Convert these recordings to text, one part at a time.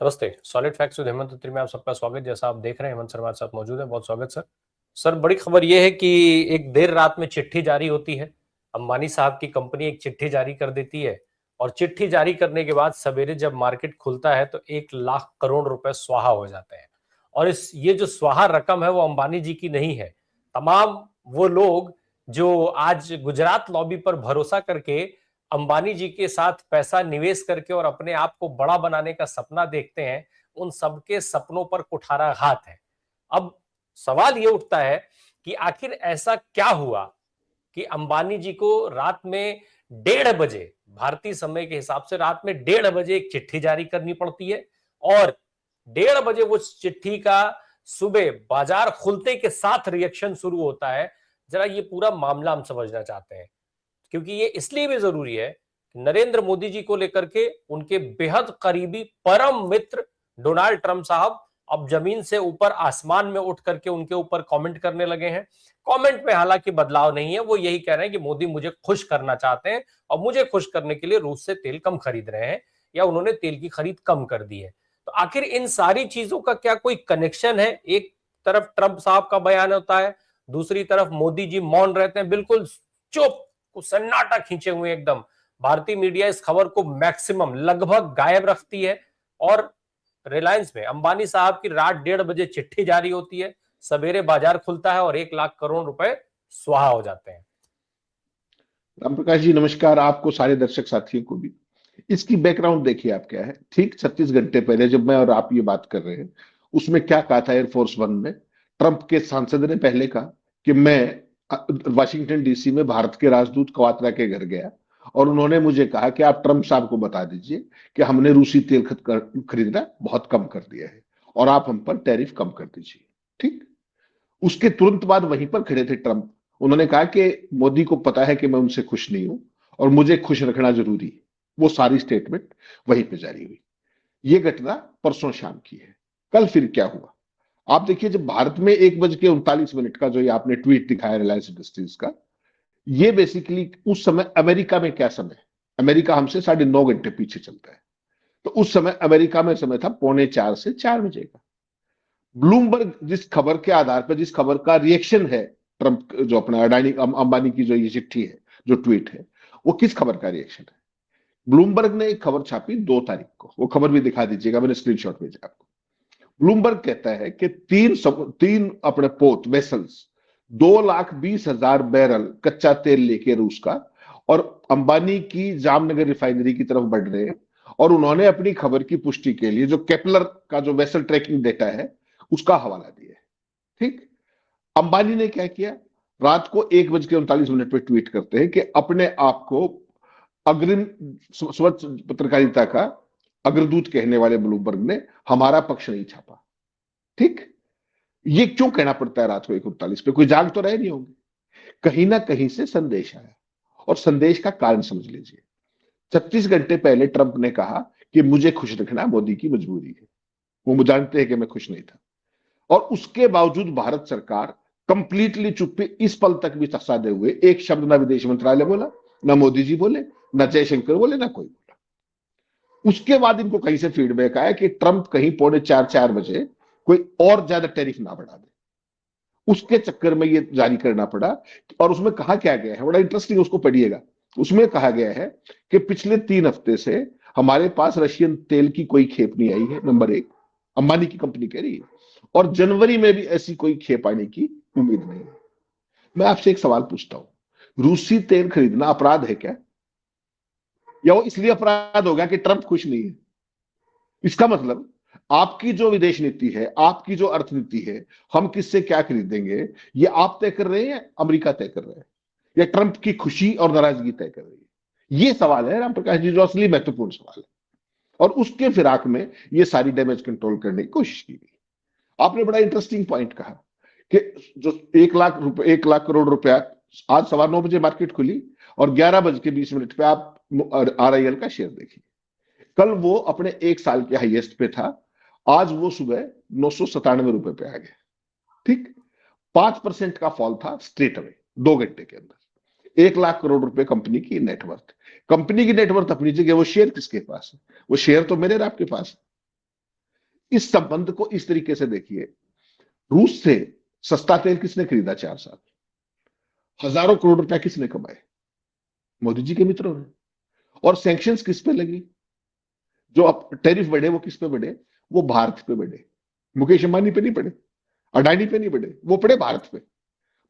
नमस्ते। Solid facts with Hemant अत्री में आप सबका स्वागत। जैसा आप देख रहे हैं हेमंत सर हमारे साथ मौजूद है। बहुत स्वागत सर। सर बड़ी खबर यह है कि एक देर रात में चिट्ठी जारी होती है। अंबानी साहब की कंपनी एक चिट्ठी जारी कर देती है और चिट्ठी जारी करने के बाद सवेरे जब मार्केट खुलता है तो 1 लाख करोड़ रुपए स्वाहा हो जाते हैं। और इस ये जो स्वाहा रकम है वो अंबानी जी की नहीं है। तमाम वो लोग जो आज गुजरात लॉबी पर भरोसा करके अंबानी जी के साथ पैसा निवेश करके और अपने आप को बड़ा बनाने का सपना देखते हैं, उन सबके सपनों पर कुठाराघात है। अब सवाल ये उठता है कि आखिर ऐसा क्या हुआ कि अंबानी जी को रात में 1:30 बजे, भारतीय समय के हिसाब से रात में 1:30 बजे एक चिट्ठी जारी करनी पड़ती है और 1:30 बजे वो चिट्ठी का सुबह बाजार खुलते के साथ रिएक्शन शुरू होता है। जरा ये पूरा मामला हम समझना चाहते हैं, क्योंकि ये इसलिए भी जरूरी है। नरेंद्र मोदी जी को लेकर के उनके बेहद करीबी परम मित्र डोनाल्ड ट्रंप साहब अब जमीन से ऊपर आसमान में उठ करके उनके ऊपर कमेंट करने लगे हैं। कमेंट में हालांकि बदलाव नहीं है, वो यही कह रहे हैं कि मोदी मुझे खुश करना चाहते हैं और मुझे खुश करने के लिए रूस से तेल कम खरीद रहे हैं या उन्होंने तेल की खरीद कम कर दी है। तो आखिर इन सारी चीजों का क्या कोई कनेक्शन है? एक तरफ ट्रंप साहब का बयान होता है, दूसरी तरफ मोदी जी मौन रहते हैं, बिल्कुल चुप, सन्नाटा खींचे हुए एकदम। भारतीय मीडिया इस खबर को मैक्सिमम लगभग गायब रखती है और रिलायंस में अंबानी साहब की रात 1:30 बजे चिट्ठी जारी होती है, सवेरे बाजार खुलता है और 1 लाख करोड़ रुपए स्वाहा हो जाते हैं। राम प्रकाश जी नमस्कार, आपको सारे दर्शक साथियों को भी। इसकी बैकग्राउंड देखिए आप क्या है। ठीक 36 घंटे पहले जब मैं और आप ये बात कर रहे हैं, उसमें क्या कहा था एयरफोर्स वन में? ट्रंप के सांसद ने पहले कहा कि मैं वाशिंगटन डीसी में भारत के राजदूत कवात्रा के घर गया और उन्होंने मुझे कहा कि आप ट्रंप साहब को बता दीजिए कि हमने रूसी तेल खरीदना बहुत कम कर दिया है और आप हम पर टैरिफ कम कर दीजिए। ठीक, उसके तुरंत बाद वहीं पर खड़े थे ट्रंप। उन्होंने कहा कि मोदी को पता है कि मैं उनसे खुश नहीं हूं और मुझे खुश रखना जरूरी है। वो सारी स्टेटमेंट वहीं पे जारी हुई। ये घटना परसों शाम की है। कल फिर क्या हुआ आप देखिए। जब भारत में 1:39 का जो ये आपने ट्वीट दिखाया रिलायंस इंडस्ट्रीज का, ये बेसिकली उस समय अमेरिका में क्या समय है? अमेरिका हमसे 9.5 घंटे पीछे चलता है। तो उस समय अमेरिका में समय था 3:45 से 4 बजे का। ब्लूमबर्ग जिस खबर के आधार पर, जिस खबर का रिएक्शन है ट्रंप जो अपना अडानी अंबानी की जो ये चिट्ठी है, जो ट्वीट है, वो किस खबर का रिएक्शन है? ब्लूमबर्ग ने एक खबर छापी 2 तारीख को। वो खबर भी दिखा दीजिएगा, मैंने स्क्रीनशॉट भेजा आपको। ब्लूमबर्ग कहता है कि तीन अपने पोत वेसल्स 2,20,000 बैरल कच्चा तेल लेके रूस का और अंबानी की जामनगर रिफाइनरी की तरफ बढ़ रहे हैं। और उन्होंने अपनी खबर की पुष्टि के लिए जो केपलर का जो वेसल ट्रैकिंग डेटा है उसका हवाला दिया है। ठीक, अंबानी ने क्या किया? रात को 1:39 पे ट्वीट करते हैं कि अपने आप को अग्रिम स्वच्छ पत्रकारिता का अग्रदूत कहने वाले ब्लूमबर्ग ने हमारा पक्ष नहीं छापा। ठीक, ये क्यों कहना पड़ता है रात को 1:39 पे? कोई जाग तो रहे नहीं होंगे। कहीं ना कहीं से संदेश आया और संदेश का कारण समझ लीजिए। 36 घंटे पहले ट्रंप ने कहा कि मुझे खुश रखना मोदी की मजबूरी है। वो जानते हैं कि मैं खुश नहीं था और उसके बावजूद भारत सरकार कंप्लीटली चुप्पी इस पल तक भी साधे हुए एक शब्द ना विदेश मंत्रालय बोला, ना मोदी जी बोले, ना जयशंकर बोले, ना कोई बोला। उसके बाद इनको कहीं से फीडबैक आया कि ट्रंप कहीं 3:45-4 बजे कोई और ज्यादा टैरिफ ना बढ़ा दे। उसके चक्कर में ये जारी करना पड़ा। और उसमें कहा क्या गया है, बड़ा इंटरेस्टिंग, उसको पढ़िएगा। उसमें कहा गया है कि पिछले 3 हफ्ते से हमारे पास रशियन तेल की कोई खेप नहीं आई है, नंबर एक। अंबानी की कंपनी कह रही है। और जनवरी में भी ऐसी कोई खेप आने की उम्मीद नहीं है। मैं आपसे एक सवाल पूछता हूं, रूसी तेल खरीदना अपराध है क्या? या वो इसलिए अपराध हो गया कि ट्रंप खुश नहीं है? इसका मतलब आपकी जो विदेश नीति है, आपकी जो अर्थनीति है, हम किससे क्या खरीदेंगे, ये आप तय कर रहे हैं या अमेरिका तय कर रहे हैं, या ट्रंप की खुशी और नाराजगी तय कर रही है? ये सवाल है राम प्रकाश जी, जो असली महत्वपूर्ण सवाल है। और उसके फिराक में ये सारी डैमेज कंट्रोल करने की कोशिश की गई। आपने बड़ा इंटरेस्टिंग पॉइंट कहा कि जो 1 लाख करोड़ रुपया आज 9:15 बजे मार्केट खुली और 11:20 पे आप RIL का शेयर देखिए। कल वो अपने 1 साल के हाईएस्ट पे था, आज वो सुबह 997 रुपए पे आ गया। ठीक, 5% का फॉल था स्ट्रेट अवे 2 घंटे के अंदर। 1 लाख करोड़ रुपए कंपनी की नेटवर्थ। कंपनी की नेटवर्थ अपनी जगह, वो शेयर किसके पास है? वो शेयर तो मेरे और आपके पास है। इस संबंध को इस तरीके से देखिए, रूस से सस्ता तेल किसने खरीदा 4 साल? हजारों करोड़ रुपया किसने कमाए? मोदी जी के मित्रों ने। और सैंक्शंस किस पे लगी? जो अब टैरिफ बढ़े वो किस पे बढ़े? वो भारत पे बढ़े। मुकेश अंबानी पे नहीं पड़े, अडानी पे नहीं बढ़े, वो पड़े भारत पे,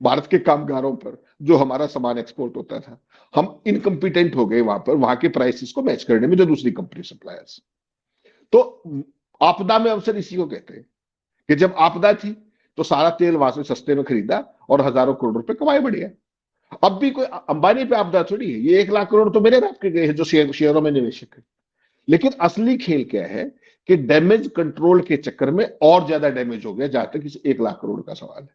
भारत के कामगारों पर, जो हमारा सामान एक्सपोर्ट होता था। हम इनकम्पिटेंट हो गए वहां पर, वहां के प्राइसेस को मैच करने में, जो दूसरी कंपनी सप्लायर्स। तो आपदा में अवसर इसी को कहते हैं कि जब आपदा थी तो सारा तेल वहां से सस्ते में खरीदा और हजारों करोड़ रुपए कमाए, बढ़िया। अब भी कोई अंबानी पे आपदा थोड़ी है, ये 1 लाख करोड़ तो मेरे बाप के गए हैं जो शेयरों में निवेशक है। लेकिन असली खेल क्या है कि डैमेज कंट्रोल के चक्कर में और ज्यादा डैमेज हो गया, जहां तक इस 1 लाख करोड़ का सवाल है।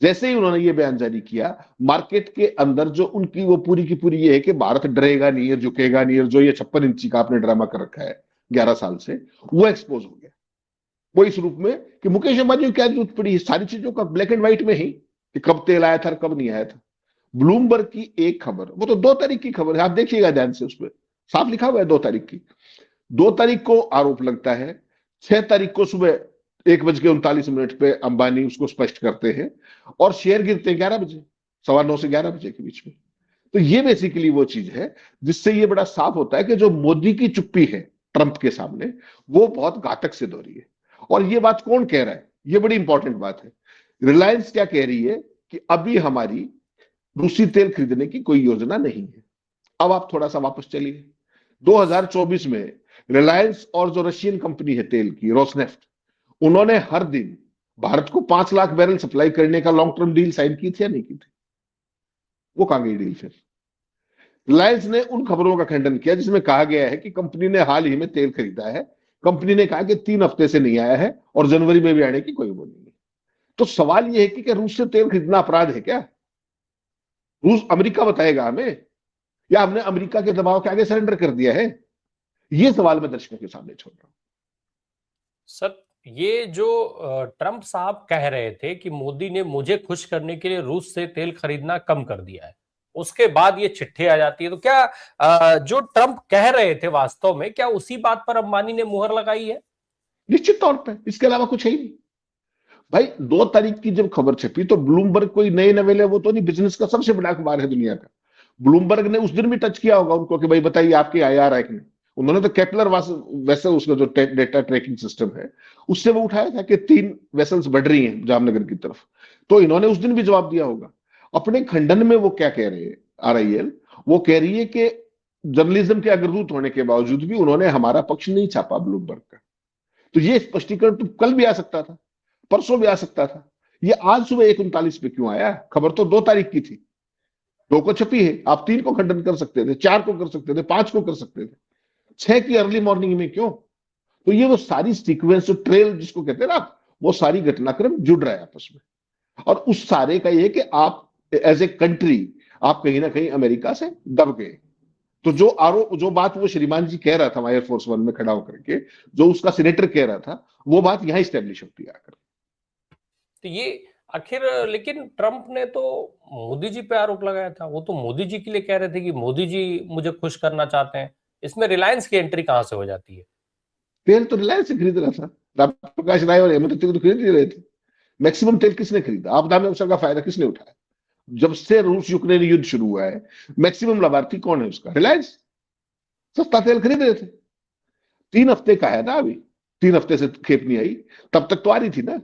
जैसे ही उन्होंने ये बयान जारी किया, मार्केट के अंदर जो उनकी वो पूरी की पूरी ये है कि भारत डरेगा नहीं है, झुकेगा नहीं है, जो ये 56 इंची का आपने ड्रामा कर रखा है 11 साल से, वो एक्सपोज हो गया। वो इस रूप में कि मुकेश अंबानी को क्या जरूरत पड़ी, सारी चीजों का ब्लैक एंड व्हाइट में ही, कि कब तेल आया था और कब नहीं आया था। ब्लूमबर्ग की एक खबर, वो तो 2 तारीख की खबर है, आप देखिएगा ध्यान से, उसमें साफ लिखा हुआ है 2 तारीख की। 2 तारीख को आरोप लगता है, 6 तारीख को सुबह 1:39 पे अंबानी उसको स्पष्ट करते हैं, और शेयर गिरते हैं 11 बजे, 9:15 से 11 बजे के बीच में। तो ये बेसिकली वो चीज है जिससे ये बड़ा साफ होता है कि जो मोदी की चुप्पी है ट्रंप के सामने, वो बहुत घातक सिद्ध हो रही है। और ये बात कौन कह रहा है? ये बड़ी इंपॉर्टेंट बात है। रिलायंस क्या कह रही है कि अभी हमारी रूसी तेल खरीदने की कोई योजना नहीं है। अब आप थोड़ा सा वापस चलिए, 2024 में रिलायंस और जो रशियन कंपनी है तेल की, रोसनेफ्ट, उन्होंने हर दिन भारत को 5 लाख बैरल सप्लाई करने का लॉन्ग टर्म डील साइन की थी या नहीं की थी? वो कहां गई डील फिर? रिलायंस ने उन खबरों का खंडन किया जिसमें कहा गया है कि कंपनी ने हाल ही में तेल खरीदा है। कंपनी ने कहा कि 3 हफ्ते से नहीं आया है और जनवरी में भी आने की कोई वो नहीं है। तो सवाल यह है कि क्या रूस से तेल खरीदना अपराध है क्या? रूस, अमेरिका बताएगा हमें, या हमने अमेरिका के दबाव के आगे सरेंडर कर दिया है? ये सवाल मैं दर्शकों के सामने छोड़ रहा हूं। सर, ये जो ट्रंप साहब कह रहे थे कि मोदी ने मुझे खुश करने के लिए रूस से तेल खरीदना कम कर दिया है, उसके बाद ये चिट्ठी आ जाती है, तो क्या जो ट्रंप कह रहे थे वास्तव में क्या उसी बात पर अंबानी ने मुहर लगाई है? निश्चित तौर पर, इसके अलावा कुछ है ही नहीं। भाई 2 तारीख की जब खबर छपी तो ब्लूमबर्ग कोई नए नवेले वो तो नहीं, बिजनेस का सबसे बड़ा अखबार है दुनिया का। ब्लूमबर्ग ने उस दिन भी टच किया होगा उनको कि भाई बताइए आपके आईआर है कि नहीं। उन्होंने तो केपलर वैसे उसका जो डेटा ट्रैकिंग सिस्टम है, उससे वो उठाया था कि 3 वेसल्स बढ़ रही हैं जामनगर की तरफ। तो इन्होंने उस दिन भी जवाब दिया होगा। अपने खंडन में वो क्या कह रहे हैं, आरआईएल, वो कह रही है कि जर्नलिज्म के अग्रदूत होने के बावजूद भी उन्होंने हमारा पक्ष नहीं छापा ब्लूमबर्ग का। तो ये स्पष्टीकरण तो कल भी आ सकता था, परसों भी आ सकता था। ये आज सुबह 1:39 पे क्यों आया? खबर तो 2 तारीख की थी, 2 को छपी है। आप 3 को खंडन कर सकते थे, 4 को कर सकते थे, 5 को कर सकते थे, 6 की अर्ली मॉर्निंग में क्यों? तो ये वो सारी सीक्वेंस, जो ट्रेल जिसको कहते हैं ना आप, वो सारी घटनाक्रम जुड़ रहा है आपस में। और उस सारे का ये कि आप एज ए कंट्री, आप कहीं ना कहीं अमेरिका से दब गए। तो जो आरोप, जो बात वो श्रीमान जी कह रहा था एयरफोर्स 1 में खड़ा होकर के, जो उसका सीनेटर कह रहा था, वो बात यहां स्टैब्लिश होती है आकर। तो ये आखिर, लेकिन ट्रंप ने तो मोदी जी पे आरोप लगाया था, वो तो मोदी जी के लिए कह रहे थे कि मोदी जी मुझे खुश करना चाहते हैं, इसमें रिलायंस की एंट्री कहां से हो जाती है? तेल तो रिलायंस से खरीद रहा था, राम प्रकाश राय और हेमंत तो खरीद ही रहे थे। मैक्सिमम तेल किसने खरीदा? आपदा में अवसर का फायदा किसने उठाया? जब से रूस यूक्रेन युद्ध शुरू हुआ है, मैक्सिमम लाभार्थी कौन है उसका? रिलायंस। सस्ता तेल खरीद रहे थे। 3 हफ्ते का है ना अभी, 3 हफ्ते से खेप नहीं आई, तब तक तो आ रही थी ना,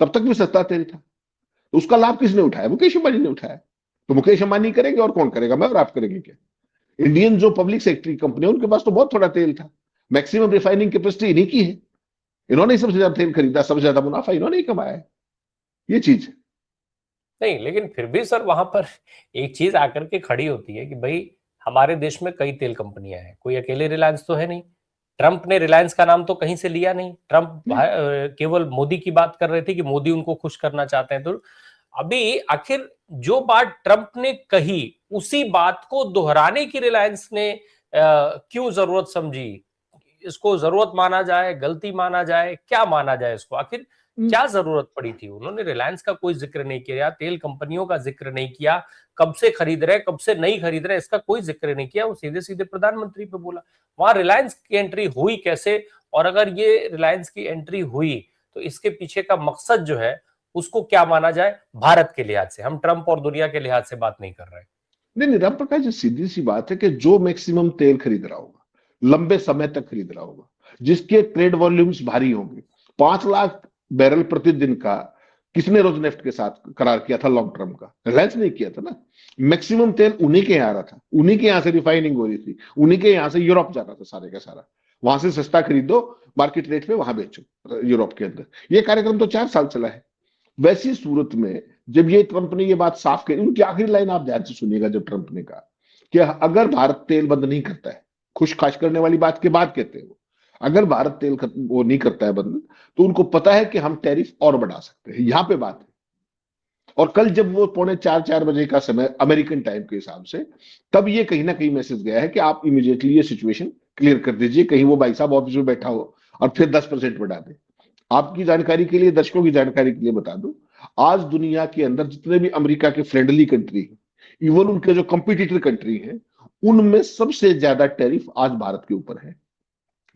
तब तक भी सस्ता तेल था। तो उसका लाभ किसने उठाया? मुकेश अंबानी ने उठाया। तो मुकेश अंबानी करेंगे और कौन करेगा? मैं और आप करेंगे क्या? इंडियन जो पब्लिक सेक्टर की कंपनी है, उनके पास तो बहुत थोड़ा तेल था। मैक्सिमम रिफाइनिंग कैपेसिटी इन्हीं की है, इन्होंने ही सबसे ज्यादा तेल खरीदा, सबसे ज्यादा मुनाफा इन्होंने ही कमाया है। ये चीज है। नहीं, लेकिन फिर भी सर वहां पर एक चीज आकर के खड़ी होती है कि भाई हमारे देश में कई तेल कंपनियां हैं, कोई अकेले रिलायंस तो है नहीं। ट्रंप ने रिलायंस का नाम तो कहीं से लिया नहीं, ट्रंप केवल मोदी की बात कर रहे थे कि मोदी उनको खुश करना चाहते हैं। तो अभी आखिर जो बात ट्रंप ने कही, उसी बात को दोहराने की रिलायंस ने क्यों जरूरत समझी? इसको जरूरत माना जाए, गलती माना जाए, क्या माना जाए इसको? आखिर क्या जरूरत पड़ी थी? उन्होंने रिलायंस का कोई जिक्र नहीं किया, तेल कंपनियों का जिक्र नहीं किया, कब से खरीद रहे, कब से नहीं खरीद रहे, इसका कोई जिक्र नहीं किया। वो सीधे सीधे प्रधानमंत्री पे बोला। वहां रिलायंस की एंट्री हुई कैसे और अगर ये रिलायंस की एंट्री हुई तो इसके पीछे का मकसद जो है उसको क्या माना जाए भारत के लिहाज से? हम ट्रंप और दुनिया के लिहाज से बात नहीं कर रहे। नहीं नहीं, राम प्रकाश जी, सीधी सी बात है कि जो मैक्सिमम तेल खरीद रहा होगा, लंबे समय तक खरीद रहा होगा, जिसके ट्रेड वॉल्यूम्स भारी होंगे, 5 लाख बैरल प्रतिदिन का किसने रोजनेफ्ट के साथ करार किया था लॉन्ग टर्म का? रिलायंस नहीं किया था ना। मैक्सिमम तेल उन्हीं के यहाँ आ रहा था, उन्हीं के यहाँ से रिफाइनिंग हो रही थी, उन्हीं के यहाँ से यूरोप जा रहा था सारे का सारा। वहां से सस्ता खरीदो, मार्केट रेट पे वहां बेचो यूरोप के अंदर। ये कार्यक्रम तो 4 साल चला है। वैसी सूरत में जब ये ट्रंप ने ये बात साफ कही, उनकी आखिरी लाइन आप ध्यान से सुनिएगा, जब ट्रंप ने कहा कि अगर भारत तेल बंद नहीं करता है, खुश खाश करने वाली बात के बाद कहते हैं वो, अगर भारत तेल वो नहीं करता है बंद, तो उनको पता है कि हम टैरिफ और बढ़ा सकते हैं। यहां पे बात है। और कल जब वो 3:45-4 बजे का समय अमेरिकन टाइम के हिसाब से, तब ये कहीं ना कहीं मैसेज गया है कि आप इमीडिएटली ये सिचुएशन क्लियर कर दीजिए, कहीं वो भाई साहब ऑफिस में बैठा हो और फिर 10% बढ़ा दे। आपकी जानकारी के लिए, दर्शकों की जानकारी के लिए बता दूं, आज दुनिया के अंदर जितने भी अमेरिका के फ्रेंडली कंट्री हैं, इवन उनके जो कॉम्पिटिटर कंट्री हैं, उनमें सबसे ज्यादा टैरिफ आज भारत के ऊपर है।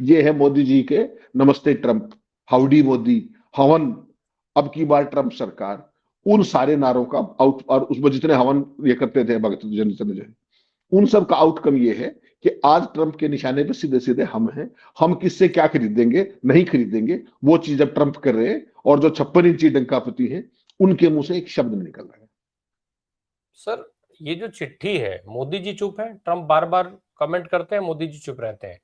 ये है मोदी जी के नमस्ते ट्रंप, हाउडी मोदी, हवन, अब की बार ट्रंप सरकार, उन सारे नारों का आउट, और उसमें जितने हवन ये करते थे भगत जन जो है, उन सब का आउटकम ये है कि आज ट्रंप के निशाने पे सीधे सीधे हम हैं। हम किससे क्या खरीदेंगे, नहीं खरीदेंगे, वो चीज अब ट्रंप कर रहे हैं। और जो 56 इंची डंकापति हैं, उनके मुंह से एक शब्द नहीं निकल रहा है। सर, ये जो चिट्ठी है, मोदी जी चुप है, ट्रंप बार बार कमेंट करते हैं, मोदी जी चुप रहते हैं।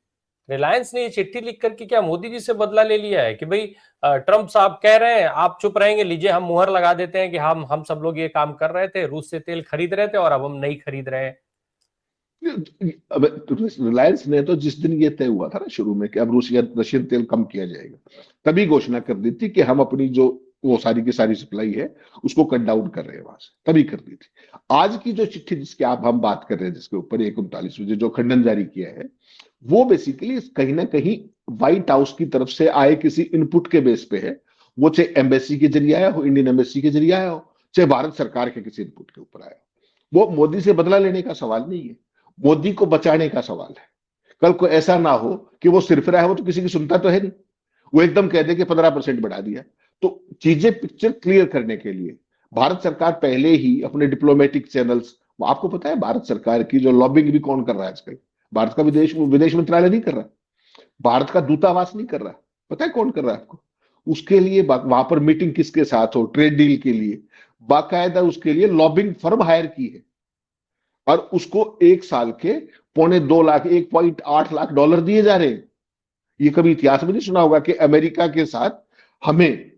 रिलायंस ने ये चिट्ठी लिख करके क्या मोदी जी से बदला ले लिया है कि भाई ट्रंप साहब कह रहे हैं आप चुप रहेंगे, लीजिए हम मुहर लगा देते हैं कि हम सब लोग ये काम कर रहे थे, रूस से तेल खरीद रहे थे और अब हम नहीं खरीद रहे हैं। अब रिलायंस ने तो जिस दिन ये तय हुआ था ना शुरू में कि अब रशियन तेल कम किया जाएगा, तभी घोषणा कर दी थी कि हम अपनी जो वो सारी की सारी सप्लाई है उसको कट डाउन कर रहे हैं वहां से, तभी कर दी थी। आज की जो चिट्ठी जिसकी आप हम बात कर रहे हैं, जिसके ऊपर 1:39 बजे जो खंडन जारी किया है, वो बेसिकली कहीं ना कहीं व्हाइट हाउस की तरफ से आए किसी इनपुट के बेस पे है। वो चाहे एम्बेसी के जरिए आया हो, इंडियन एम्बेसी के जरिए आया हो, चाहे भारत सरकार के किसी इनपुट के ऊपर आया हो। वो मोदी से बदला लेने का सवाल नहीं है, मोदी को बचाने का सवाल है। कल को ऐसा ना हो कि वो सिर्फ रहा है, वो तो किसी की सुनता तो है नहीं, वो एकदम कह दे कि 15% बढ़ा दिया। तो चीजें पिक्चर क्लियर करने के लिए भारत सरकार पहले ही अपने डिप्लोमेटिक चैनल्स, आपको पता है भारत सरकार की जो लॉबिंग भी कौन कर रहा है आजकल? भारत का विदेश विदेश मंत्रालय नहीं कर रहा, भारत का दूतावास नहीं कर रहा। पता है कौन कर रहा है आपको? उसके लिए वहां पर मीटिंग किसके साथ हो, ट्रेड डील के लिए बाकायदा उसके लिए लॉबिंग फर्म हायर की है, और उसको 1 साल के 2.25 लाख, $1.8 लाख दिए जा रहे हैं। ये कभी इतिहास में नहीं सुना होगा कि अमेरिका के साथ हमें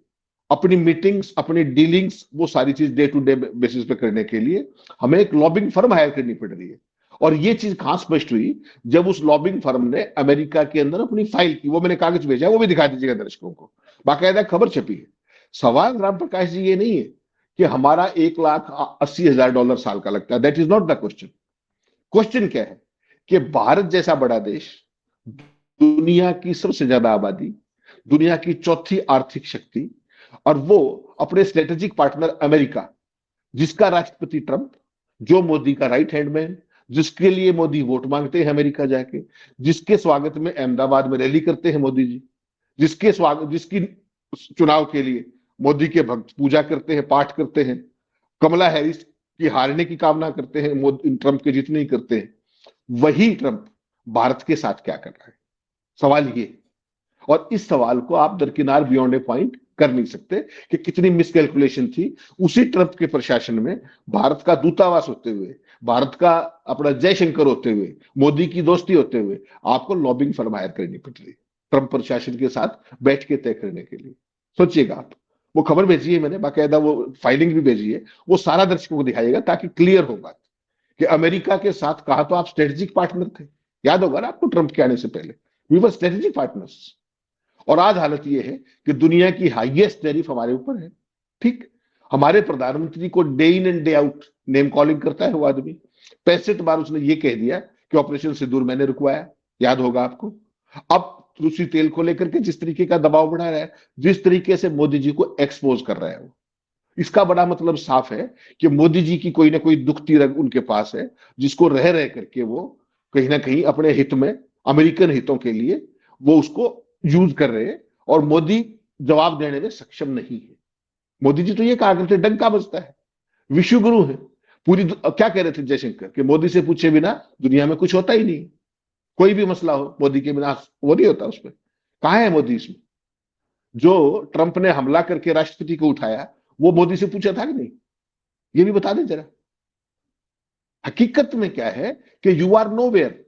अपनी मीटिंग्स, अपनी डीलिंग्स, वो सारी चीज डे टू डे बेसिस पे करने के लिए हमें एक लॉबिंग फर्म हायर करनी पड़ रही है। और ये चीज कहां स्पष्ट हुई? जब उस लॉबिंग फर्म ने अमेरिका के अंदर अपनी फाइल की, वो मैंने कागज भेजा, वो भी दिखा दीजिएगा दर्शकों को, बाकायदा खबर छपी है। सवाल राम प्रकाश जी ये नहीं है कि हमारा $1,80,000 साल का लगता है, that is not the question. Question क्या है कि भारत जैसा बड़ा देश, दुनिया की सबसे ज्यादा आबादी, दुनिया की चौथी आर्थिक शक्ति, और वो अपने स्ट्रेटेजिक पार्टनर अमेरिका, जिसका राष्ट्रपति ट्रंप, जो मोदी का राइट हैंड मैन, जिसके लिए मोदी वोट मांगते हैं अमेरिका जाके, जिसके स्वागत में अहमदाबाद में रैली करते हैं मोदी जी, जिसके स्वागत, जिसकी चुनाव के लिए मोदी के भक्त पूजा करते हैं, पाठ करते हैं, कमला हैरिस की हारने की कामना करते हैं, मोदी ट्रंप के जीतने ही करते हैं, वही ट्रंप भारत के साथ क्या कर रहा है? सवाल ये। और इस सवाल को आप दरकिनार बियॉन्ड ए पॉइंट कर नहीं सकते कि कितनी मिसकैलकुलेशन थी उसी ट्रंप के प्रशासन में, भारत का दूतावास होते हुए, भारत का अपना जयशंकर होते हुए, मोदी की दोस्ती होते हुए, आपको लॉबिंग फर्म हायर करनी पड़ रही ट्रंप प्रशासन के साथ बैठ के तय करने के लिए। सोचिएगा आप, वो खबर भेजी है मैंने, बाकायदा वो फाइलिंग भी भेजी है, वो सारा दर्शकों को दिखाइएगा ताकि क्लियर हो बात कि अमेरिका के साथ कहा तो आप स्ट्रेटेजिक पार्टनर थे, याद होगा ना आपको ट्रंप के आने से पहले, वी वर स्ट्रेटेजिक पार्टनर्स। और आज हालत यह है कि दुनिया की हाईएस्ट टैरिफ हमारे ऊपर है। ठीक, हमारे प्रधानमंत्री को day in and day out name calling करता है वो आदमी। 65 बार उसने ये कह दिया कि ऑपरेशन सिंदूर मैंने रुकवाया, याद होगा आपको। अब रूसी तेल को लेकर के जिस तरीके का दबाव बढ़ा रहा है, जिस तरीके से मोदी जी को एक्सपोज कर रहा है वो, इसका बड़ा मतलब साफ है कि मोदी जी की कोई ना कोई दुखती रग उनके पास है, जिसको रह रह करके वो कहीं ना कहीं अपने हित में, अमेरिकन हितों के लिए वो उसको यूज कर रहे हैं और मोदी जवाब देने में सक्षम नहीं है। मोदी जी तो ये कहा करते डंका बजता है, विश्व गुरु है। क्या कह रहे थे जयशंकर कि मोदी से पूछे बिना दुनिया में कुछ होता ही नहीं, कोई भी मसला हो मोदी के बिना वो नहीं होता उसमें। कहां है मोदी इसमें? जो ट्रंप ने हमला करके राष्ट्रपति को उठाया वो मोदी से पूछा था कि नहीं? ये भी बता दें जरा। हकीकत में क्या है कि यू आर नोवेयर।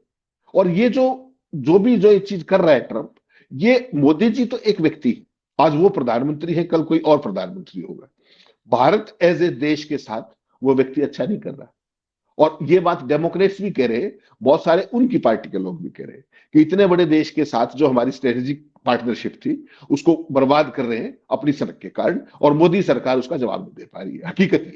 और ये जो ये चीज कर रहा है ट्रंप, ये मोदी जी तो एक व्यक्ति है, आज वो प्रधानमंत्री है, कल कोई और प्रधानमंत्री होगा। भारत एज ए देश के साथ वो व्यक्ति अच्छा नहीं कर रहा। और ये बात डेमोक्रेट्स भी कह रहे हैं, बहुत सारे उनकी पार्टी के लोग भी कह रहे हैं कि इतने बड़े देश के साथ जो हमारी स्ट्रेटेजिक पार्टनरशिप थी उसको बर्बाद कर रहे हैं अपनी सड़क के कारण, और मोदी सरकार उसका जवाब नहीं दे पा रही है। हकीकत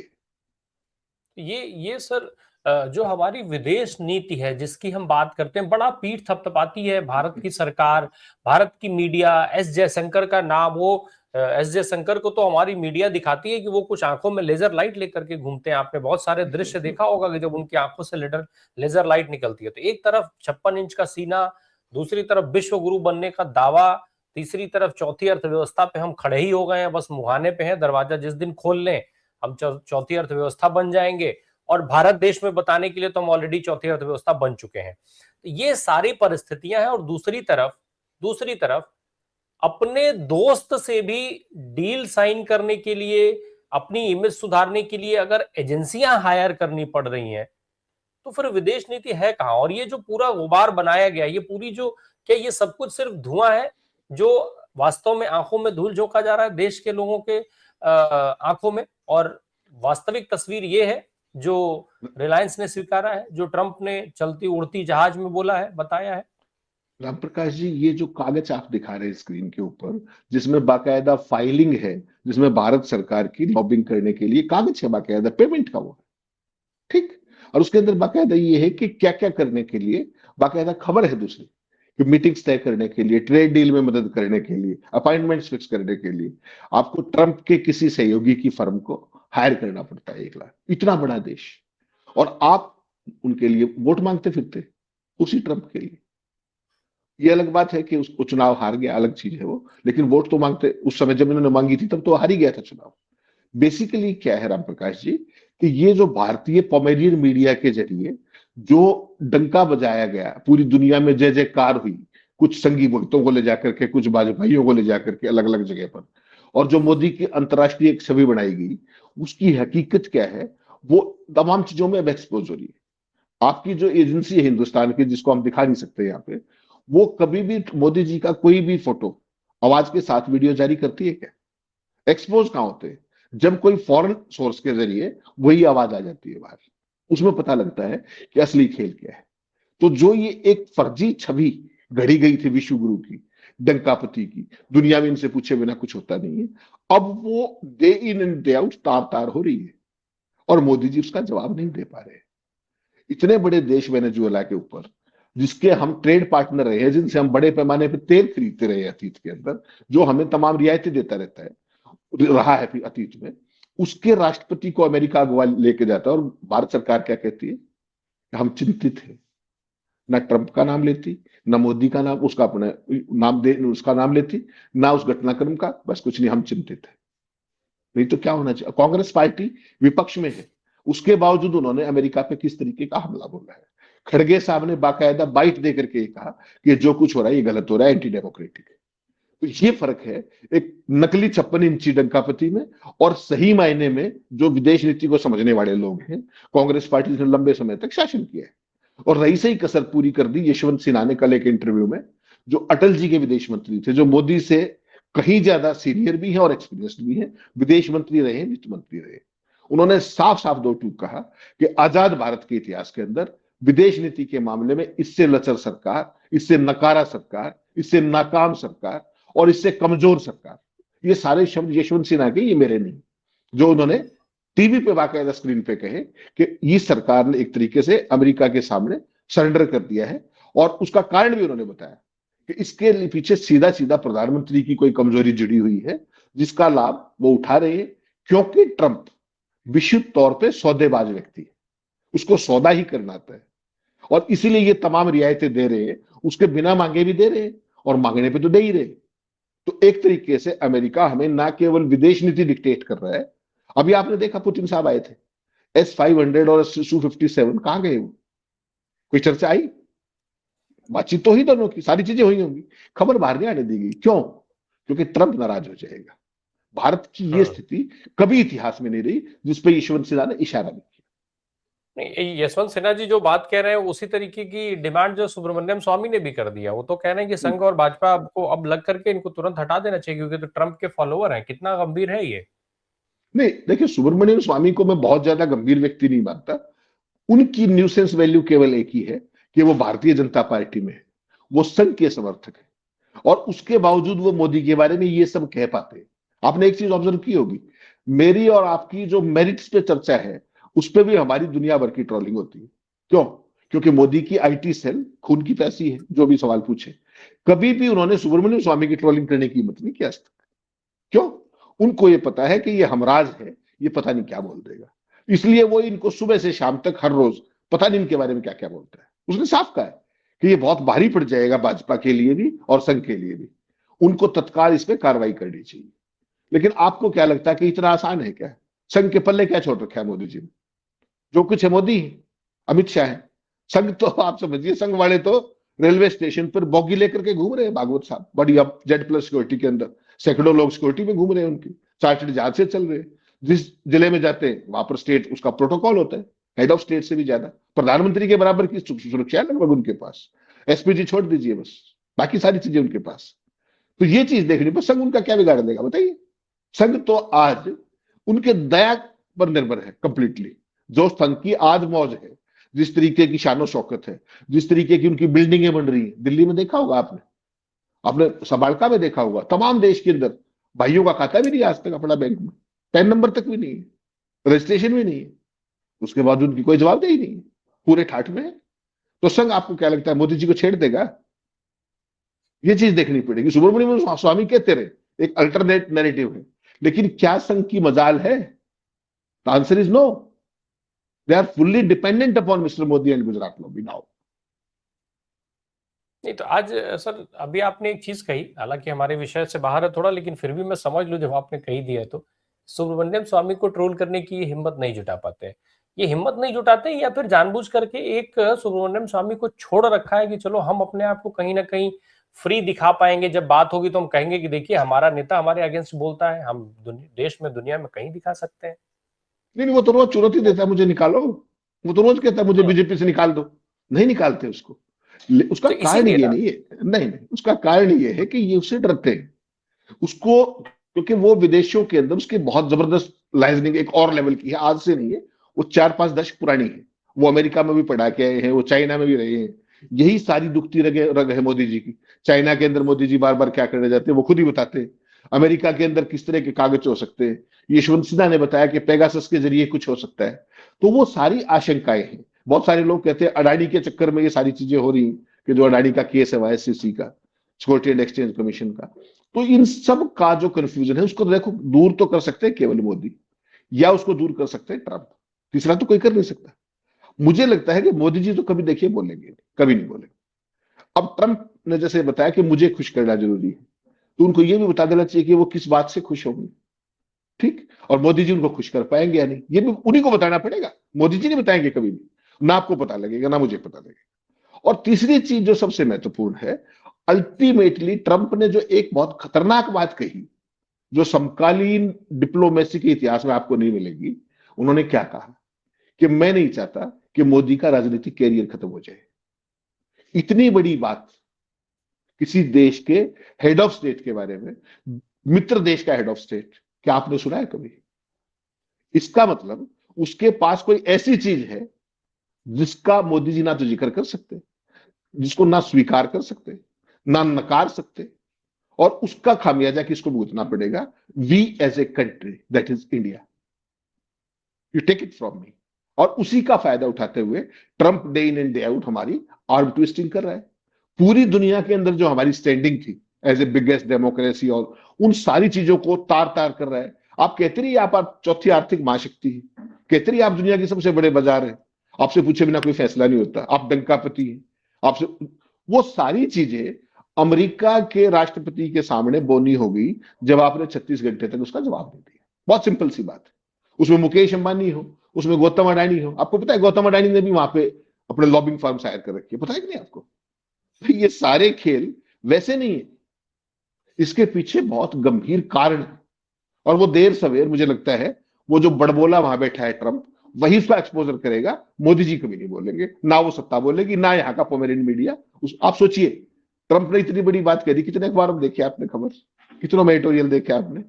ये सर जो हमारी विदेश नीति है जिसकी हम बात करते हैं, बड़ा पीठ थपथपाती है भारत की सरकार, भारत की मीडिया। एस जयशंकर का नाम, वो एस जयशंकर को तो हमारी मीडिया दिखाती है कि वो कुछ आंखों में लेजर लाइट लेकर के घूमते हैं। आपने बहुत सारे दृश्य देखा होगा कि जब उनकी आंखों से लेजर लाइट निकलती है, तो एक तरफ 56 इंच का सीना, दूसरी तरफ विश्व गुरु बनने का दावा, तीसरी तरफ चौथी अर्थव्यवस्था पे हम खड़े ही हो गए हैं, बस मुहाने पे है, दरवाजा जिस दिन खोल लें हम चौथी अर्थव्यवस्था बन जाएंगे। और भारत देश में बताने के लिए तो हम ऑलरेडी चौथी अर्थव्यवस्था बन चुके हैं। तो ये सारी परिस्थितियां हैं। और दूसरी तरफ अपने दोस्त से भी डील साइन करने के लिए, अपनी इमेज सुधारने के लिए अगर एजेंसियां हायर करनी पड़ रही हैं, तो फिर विदेश नीति है कहां? और ये जो पूरा गुबार बनाया गया, ये पूरी जो, क्या ये सब कुछ सिर्फ धुआं है जो वास्तव में आंखों में धूल झोंका जा रहा है देश के लोगों के आंखों में? और वास्तविक तस्वीर ये है जो रिलायंस ने स्वीकारा है, जो ट्रंप ने चलती उड़ती जहाज में बोला है, बताया है। राम प्रकाश जी, ये जो कागज आप दिखा रहे हैं स्क्रीन के ऊपर, जिसमें बाकायदा फाइलिंग है, जिसमें भारत सरकार की लॉबिंग करने के लिए कागज है, बाकायदा पेमेंट का वो है, ठीक। और उसके अंदर बाकायदा ये है कि क्या क्या करने के लिए, बाकायदा खबर है दूसरी कि मीटिंग्स तय करने के लिए, ट्रेड डील में मदद करने के लिए, अपॉइंटमेंट्स फिक्स करने के लिए आपको ट्रंप के किसी सहयोगी की फर्म को हायर करना पड़ता है, 1 लाख। इतना बड़ा देश, और आप उनके लिए वोट मांगते फिरते उसी ट्रंप के लिए। ये अलग बात है कि उसको चुनाव हार गया, अलग चीज है वो, लेकिन वोट तो मांगते उस समय जब इन्होंने मांगी थी तब तो हार ही गया था चुनाव। बेसिकली क्या है राम प्रकाश जी कि ये जो भारतीय पॉमेरियन मीडिया के जरिए जो डंका बजाया गया, पूरी दुनिया में जय जयकार हुई, कुछ संघी भक्तों को ले जाकर के, कुछ भाइयों को ले जाकर के अलग अलग जगह पर, और जो मोदी की अंतर्राष्ट्रीय एक छवि बनाई गई, उसकी हकीकत क्या है वो तमाम चीजों में अब एक्सपोज हो रही है। आपकी जो एजेंसी है हिंदुस्तान की, जिसको हम दिखा नहीं सकते यहाँ पे, वो कभी भी मोदी जी का कोई भी फोटो आवाज के साथ वीडियो जारी करती है क्या? एक्सपोज कहां होते हैं? जब कोई फॉरेन सोर्स के जरिए वही आवाज आ जाती है बाहर, उसमें पता लगता है कि असली खेल क्या है। तो जो ये एक फर्जी छवि घड़ी गई थी विश्व गुरु की, डंकापति की, दुनिया में इनसे पूछे बिना कुछ होता नहीं है, अब वो day in and day out तार तार हो रही है, और मोदी जी उसका जवाब नहीं दे पा रहे। इतने बड़े देश वेनेजुएला के ऊपर, जिसके हम ट्रेड पार्टनर रहे हैं, जिनसे हम बड़े पैमाने पर तेल खरीदते रहे अतीत के अंदर, जो हमें तमाम रियायतें देता रहता है, रहा है फिर अतीत में, उसके राष्ट्रपति को अमेरिका अगवा लेके जाता है, और भारत सरकार क्या कहती है? हम चिंतित हैं। ना ट्रंप का नाम लेती, ना मोदी का नाम, उसका अपना नाम दे उसका नाम लेती, ना उस घटनाक्रम का, बस कुछ नहीं, हम चिंतित है। नहीं तो क्या होना चाहिए? कांग्रेस पार्टी विपक्ष में है, उसके बावजूद उन्होंने अमेरिका पे किस तरीके का हमला बोला है। खड़गे साहब ने बाकायदा बाइट दे करके कहा कि जो कुछ हो रहा है ये गलत हो रहा है, एंटी डेमोक्रेटिक है। तो ये फर्क है एक नकली 56 इंची डंकापति में, और सही मायने में जो विदेश नीति को समझने वाले लोग हैं। कांग्रेस पार्टी ने लंबे समय तक शासन किया है, और रही सही कसर पूरी कर दी यशवंत सिन्हा ने कल एक इंटरव्यू में, जो अटल जी के विदेश मंत्री थे, जो मोदी से कहीं ज्यादा सीनियर भी है और एक्सपीरियंस्ड भी है, विदेश मंत्री रहे, वित्त मंत्री रहे। उन्होंने साफ साफ दो टूक कहा कि आजाद भारत के इतिहास के अंदर विदेश नीति के मामले में इससे लचर सरकार, इससे नकारा सरकार, इससे नाकाम सरकार और इससे कमजोर सरकार, ये सारे शब्द यशवंत सिन्हा के, ये मेरे नहीं, जो उन्होंने टीवी पे बाकायदा स्क्रीन पे कहे कि इस सरकार ने एक तरीके से अमेरिका के सामने सरेंडर कर दिया है। और उसका कारण भी उन्होंने बताया कि इसके पीछे सीधा सीधा प्रधानमंत्री की कोई कमजोरी जुड़ी हुई है, जिसका लाभ वो उठा रहे हैं, क्योंकि ट्रंप विशुद्ध तौर पे सौदेबाज व्यक्ति है, उसको सौदा ही करना आता है, और इसीलिए ये तमाम रियायतें दे रहे हैं, उसके बिना मांगे भी दे रहे हैं, और मांगने पे तो दे ही रहे। तो एक तरीके से अमेरिका हमें ना केवल विदेश नीति डिक्टेट कर रहा है, अभी आपने देखा पुतिन साहब आए थे, S-500 और Su-57 कहां गए वो? कोई चर्चा आई? बातचीत तो हुई दोनों की, सारी चीजें हुई होंगी, खबर बाहर नहीं आने दी गई। क्यों? क्योंकि ट्रंप नाराज हो जाएगा। भारत की ये हम्म। स्थिति कभी इतिहास में नहीं रही जिसपे यशवंत सिन्हा ने इशारा नहीं किया। नहीं, ये यशवंत सिन्हा जी जो बात कह रहे हैं उसी तरीके की डिमांड जो सुब्रमण्यम स्वामी ने भी कर दिया। वो तो कह रहे हैं कि संघ और भाजपा को अब लग करके इनको तुरंत हटा देना चाहिए, क्योंकि तो ट्रंप के फॉलोअर हैं। कितना गंभीर है ये? नहीं, देखिए, सुब्रमण्यम स्वामी को मैं बहुत ज्यादा गंभीर व्यक्ति नहीं मानता। उनकी न्यूसेंस वैल्यू केवल एक ही है कि वो भारतीय जनता पार्टी में है, वो संघ के समर्थक है, और उसके बावजूद वो मोदी के बारे में ये सब कह पाते हैं। आपने एक चीज ऑब्जर्व की होगी, मेरी और आपकी जो मेरिट्स पे चर्चा है उस पे भी हमारी दुनिया भर की ट्रोलिंग होती है। क्यों? क्योंकि मोदी की आईटी सेल खून की प्यासी है, जो भी सवाल पूछे। कभी भी उन्होंने सुब्रमण्यम स्वामी की ट्रोलिंग करने की हिम्मत नहीं की आज तक। क्यों? उनको ये पता है कि ये हमराज है, ये पता नहीं क्या बोल देगा, इसलिए वो इनको सुबह से शाम तक हर रोज पता नहीं इनके बारे में क्या क्या बोलता है। उसने साफ कहा है कि ये बहुत भारी पड़ जाएगा भाजपा के लिए भी और संघ के लिए भी, उनको तत्काल इस पे कार्रवाई करनी चाहिए। लेकिन आपको क्या लगता है कि इतना आसान है क्या? संघ के पल्ले क्या छोड़ रखा है मोदी जी ने? जो कुछ है मोदी है, अमित शाह है। संघ तो आप समझिए, संघ वाले तो रेलवे स्टेशन पर बॉगी लेकर के घूम रहे हैं भागवत साहब, बड़ी अब Z+ सिक्योरिटी के अंदर सैकड़ों लोग सिक्योरिटी में घूम रहे हैं, उनकी चार्टर्ड जहाज से चल रहे हैं। जिस जिले में जाते हैं वहां पर स्टेट उसका प्रोटोकॉल होता है, हेड ऑफ स्टेट से भी ज्यादा, प्रधानमंत्री के बराबर की सुरक्षा है लगभग उनके पास। एसपीजी छोड़ दीजिए बस, बाकी सारी चीजें उनके पास। तो ये चीज देखने पर संघ उनका क्या बिगाड़ देगा बताइए? संघ तो आज उनके दया पर निर्भर है कंप्लीटली। जो संघ की आज मौज है, जिस तरीके की शानो शौकत है, जिस तरीके की उनकी बिल्डिंगें बन रही है, दिल्ली में देखा होगा आपने, आपने सबाल्का में देखा होगा, तमाम देश के अंदर भाइयों का खाता भी नहीं है आज तक अपना बैंक में, पैन नंबर तक भी नहीं है, रजिस्ट्रेशन भी नहीं है, उसके बाद उनकी कोई जवाबदेही नहीं है, पूरे ठाठ में है। तो संघ आपको क्या लगता है मोदी जी को छेड़ देगा? ये चीज देखनी पड़ेगी। सुब्रमण्यम स्वामी कहते रहे एक अल्टरनेट नैरेटिव है, लेकिन क्या संघ की मजाल है? The answer is no. They are fully dependent upon mister Modi and Gujarat lobby now. नहीं तो आज सर अभी आपने एक चीज कही, हालांकि हमारे विषय से बाहर है थोड़ा, लेकिन फिर भी मैं समझ लूं जब आपने कही दिया है तो। सुब्रमण्यम स्वामी को ट्रोल करने की हिम्मत नहीं जुटा पाते हैं। ये हिम्मत नहीं जुटाते या फिर जानबूझ करके एक सुब्रमण्यम स्वामी को छोड़ रखा है कि चलो हम अपने आप को कहीं ना कहीं फ्री दिखा पाएंगे, जब बात होगी तो हम कहेंगे कि देखिए हमारा नेता हमारे अगेंस्ट बोलता है, हम देश में दुनिया में कहीं दिखा सकते हैं। नहीं, वो तो रोज चुनौती देता है, मुझे निकालो। वो तो रोज कहता है मुझे हम्म, बीजेपी से निकाल दो। नहीं निकालते उसको। उसका तो कारण इसीलिए ये ना। नहीं है, नहीं नहीं, उसका कारण ये है कि ये उससे डरते हैं उसको, क्योंकि वो विदेशों के अंदर उसकी बहुत जबरदस्त लाइजनिंग एक और लेवल की है, आज से नहीं है, वो 4-5 दशक पुरानी है। वो अमेरिका में भी पढ़ा के आए हैं, वो चाइना में भी रहे हैं। यही सारी दुखती रग रग है मोदी जी की। चाइना के अंदर मोदी जी बार बार क्या करने जाते हैं वो खुद ही बताते हैं। अमेरिका के अंदर किस तरह के कागज हो सकते हैं, यशवंत सिन्हा ने बताया कि पेगासस के जरिए कुछ हो सकता है। तो वो सारी आशंकाएं हैं। बहुत सारे लोग कहते हैं अडानी के चक्कर में ये सारी चीजें हो रही हैं, कि जो अडानी का केस है YSCC का, सिक्योरिटी एंड एक्सचेंज कमीशन का। तो इन सब का जो कंफ्यूजन है उसको देखो दूर तो कर सकते हैं केवल मोदी, या उसको दूर कर सकते हैं ट्रंप, तीसरा तो कोई कर नहीं सकता। मुझे लगता है कि मोदी जी तो कभी देखिए बोलेंगे, कभी नहीं बोलेंगे। अब ट्रंप ने जैसे बताया कि मुझे खुश करना जरूरी है, तो उनको यह भी बता देना चाहिए कि वो किस बात से खुश होंगे। ठीक, और मोदी जी उनको खुश कर पाएंगे या नहीं, ये भी उन्हीं को बताना पड़ेगा। मोदी जी नहीं बताएंगे कभी भी, ना आपको पता लगेगा ना मुझे पता लगेगा। और तीसरी चीज जो सबसे महत्वपूर्ण है, अल्टीमेटली ट्रंप ने जो एक बहुत खतरनाक बात कही, जो समकालीन डिप्लोमेसी के इतिहास में आपको नहीं मिलेगी, उन्होंने क्या कहा कि मैं नहीं चाहता कि मोदी का राजनीतिक कैरियर खत्म हो जाए। इतनी बड़ी बात किसी देश के हेड ऑफ स्टेट के बारे में, मित्र देश का हेड ऑफ स्टेट, क्या आपने सुना है कभी? इसका मतलब उसके पास कोई ऐसी चीज है जिसका मोदी जी ना तो जिक्र कर सकते, जिसको ना स्वीकार कर सकते, ना नकार सकते, और उसका खामियाजा किसको भुगतना पड़ेगा? We as a country, that is India. You take it from me. और उसी का फायदा उठाते हुए Trump day in and day out हमारी आर्म ट्विस्टिंग कर रहा है। पूरी दुनिया के अंदर जो हमारी स्टैंडिंग थी एज ए बिगेस्ट डेमोक्रेसी, और उन सारी चीजों को तार तार कर रहा है। आप कहते रहिए आप चौथी आर्थिक महाशक्ति है, कहते रहिए आप दुनिया के सबसे बड़े बाजार है, आपसे पूछे बिना कोई फैसला नहीं होता, आप डंकापति हैं, आपसे वो सारी चीजें अमेरिका के राष्ट्रपति के सामने बोनी हो गई जब आपने 36 घंटे तक उसका जवाब दे दिया। बहुत सिंपल सी बात है। उसमें मुकेश अंबानी हो, उसमें गौतम अडानी हो। आपको पता है गौतम अडानी ने भी वहां पे अपने लॉबिंग फर्म हायर कर रखी है, पता है कि नहीं आपको? तो ये सारे खेल वैसे नहीं है, इसके पीछे बहुत गंभीर कारण है। और वो देर सवेर मुझे लगता है वो जो बड़बोला वहां बैठा है ट्रंप, वही उसका एक्सपोजर करेगा। मोदी जी कभी नहीं बोलेंगे, ना वो सत्ता बोलेगी, ना यहाँ का पोमेरियन मीडिया। आप सोचिए, ट्रंप ने इतनी बड़ी बात कह दी, कितने अखबार में देखे आपने खबर, कितनों में एडिटोरियल देखे आपने,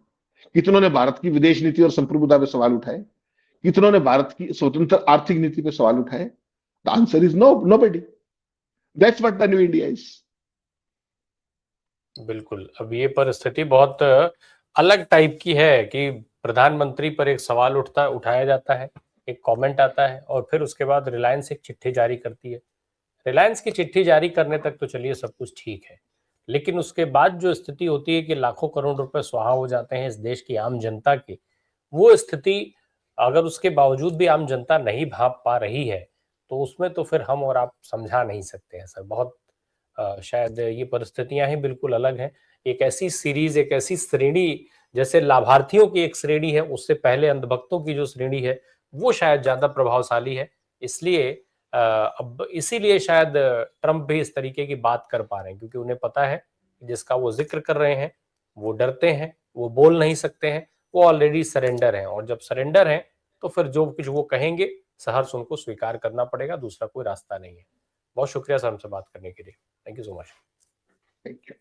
कितनों ने भारत की विदेश नीति और संप्रभुता पे सवाल उठाए, कितनों ने भारत की स्वतंत्र आर्थिक नीति पे सवाल उठाए? The answer is no, nobody. That's what the new India is. बिल्कुल, अब ये परिस्थिति बहुत अलग टाइप की है कि प्रधानमंत्री पर एक सवाल उठाया जाता है, एक कमेंट आता है और फिर उसके बाद रिलायंस एक चिट्ठी जारी करती है। रिलायंस की चिट्ठी जारी करने तक तो चलिए सब कुछ ठीक है, लेकिन उसके बाद जो स्थिति होती है कि लाखों करोड़ रुपए स्वाहा हो जाते हैं इस देश की आम जनता की, वो स्थिति अगर उसके बावजूद भी आम जनता नहीं भांप पा रही है, तो उसमें तो फिर हम और आप समझा नहीं सकते हैं सर। बहुत शायद ये परिस्थितियां ही बिल्कुल अलग हैं। एक ऐसी सीरीज, एक ऐसी श्रेणी, जैसे लाभार्थियों की एक श्रेणी है, उससे पहले अंधभक्तों की जो श्रेणी है वो शायद ज्यादा प्रभावशाली है। इसलिए अब इसीलिए शायद ट्रंप भी इस तरीके की बात कर पा रहे हैं, क्योंकि उन्हें पता है कि जिसका वो जिक्र कर रहे हैं वो डरते हैं, वो बोल नहीं सकते हैं, वो ऑलरेडी सरेंडर हैं। और जब सरेंडर हैं तो फिर जो कुछ वो कहेंगे सहर्ष उनको स्वीकार करना पड़ेगा, दूसरा कोई रास्ता नहीं है। बहुत शुक्रिया सर हमसे बात करने के लिए। Thank you so much. Thank you.